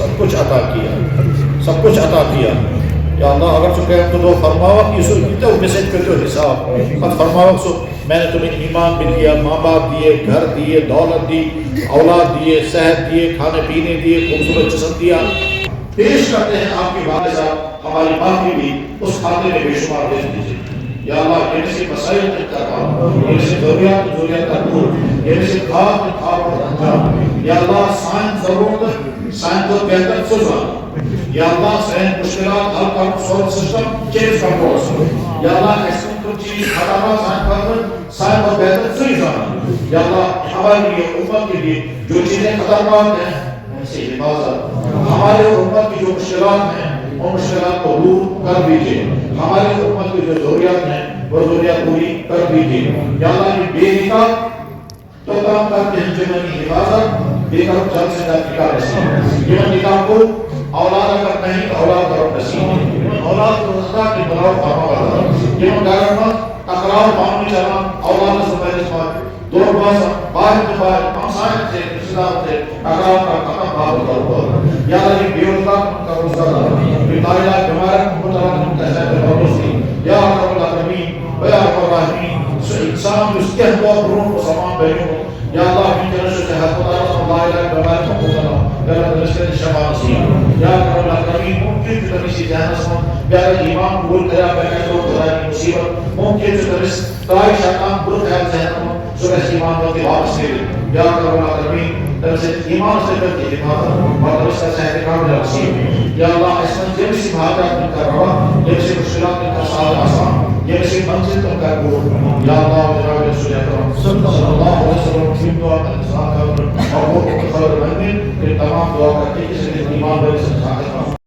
سب کچھ عطا کیا، سب کچھ عطا کیا. یا اللہ اگر چکے ہم تو دو فرماوک یہ سو کیتا وہ مسجد کرتے ہو حساب قد فرماوک سو میں نے تمہیں ایمان بھی دیا، ماں باپ دیے، گھر دیے، دولت دی، اولاد دیے، صحت دیے، کھانے پینے دیے، خوبصورت جسم دیا. پیش کرتے ہیں آپ کی والد صاحب ہماری معافی بھی اس کھاتے میں بے شمار دے دیجیے. یا اللہ یہ سے مسائل کروا، یہ سے ضروریات کا دور، یہ سے خواب انجام. یا اللہ سائنس ضرورت سائنس کو بہتر سزا. یا اللہ سائنس مشکلات حل کر سولو سسٹم چینج کر دو. یا اللہ ایسے کچھ چیز ہٹانا سائنس کو بہتر سزا. یا اللہ ہمارے لیے امت کے لیے جو چیزیں خطرناک ہیں ان سے حفاظت. ہمارے امت کی جو مشکلات ہیں وہ مشکلات کو دور کر دیجیے. ہماری امت کی جو ضروریات ہیں وہ ضروریات پوری کر دیجیے. یا اللہ یہ بے نکاح تو کام کرتے ہیں جنہوں کی حفاظت بے کر جلد سے جلد نکاح نصیب. جنہوں نکاح کو اولاد اگر نہیں تو اولاد کرو نصیب. اولاد کو رضا کی بلاؤ فرما بردار. جنہوں گھر میں تکرار معاملی چلا اولاد سے پہلے سوال دور باز باہر کے باہر ہمسائے سے رشتہ دار سے تکرار کا ختم باب کرو. یا اللہ یہ بے روزگار کا روزگار بتایا ہمارے مطلب متحد بردوستی. یا رب العالمین و یا رب الرحمین انسان اس کے اندر روح کو سامان بہنوں. یا اللہ ہمیں جنش سے حد خدا رسول اللہ علیہ وآلہ وسلم یا رب العالمین شفاء نصیب. یا رب العالمین ممکن کہ تمہیں سی ذہن اسمان یا ایمان قبول کریا پہنے تو خدا کی مصیبت ممکن کہ تمہیں تائی شیطان قبول کریا ذہن سورہ ایمان کو واپس لے. یا رب العالمین تمہیں ایمان سے کرتی حفاظت اور تمہیں سے احتکام نصیب. یا اللہ اس منزل میں سی بھاجات میں کر رہا یہ سے مشکلات میں کر سال آسان یہ سی منزل تم کر گو. یا اللہ جناب رسول اکرم صلی اللہ علیہ وسلم کی دعا کا انسان اور وہ خبر بندے کہ تمام دعا کرتے کہ اس ایمان بڑے سے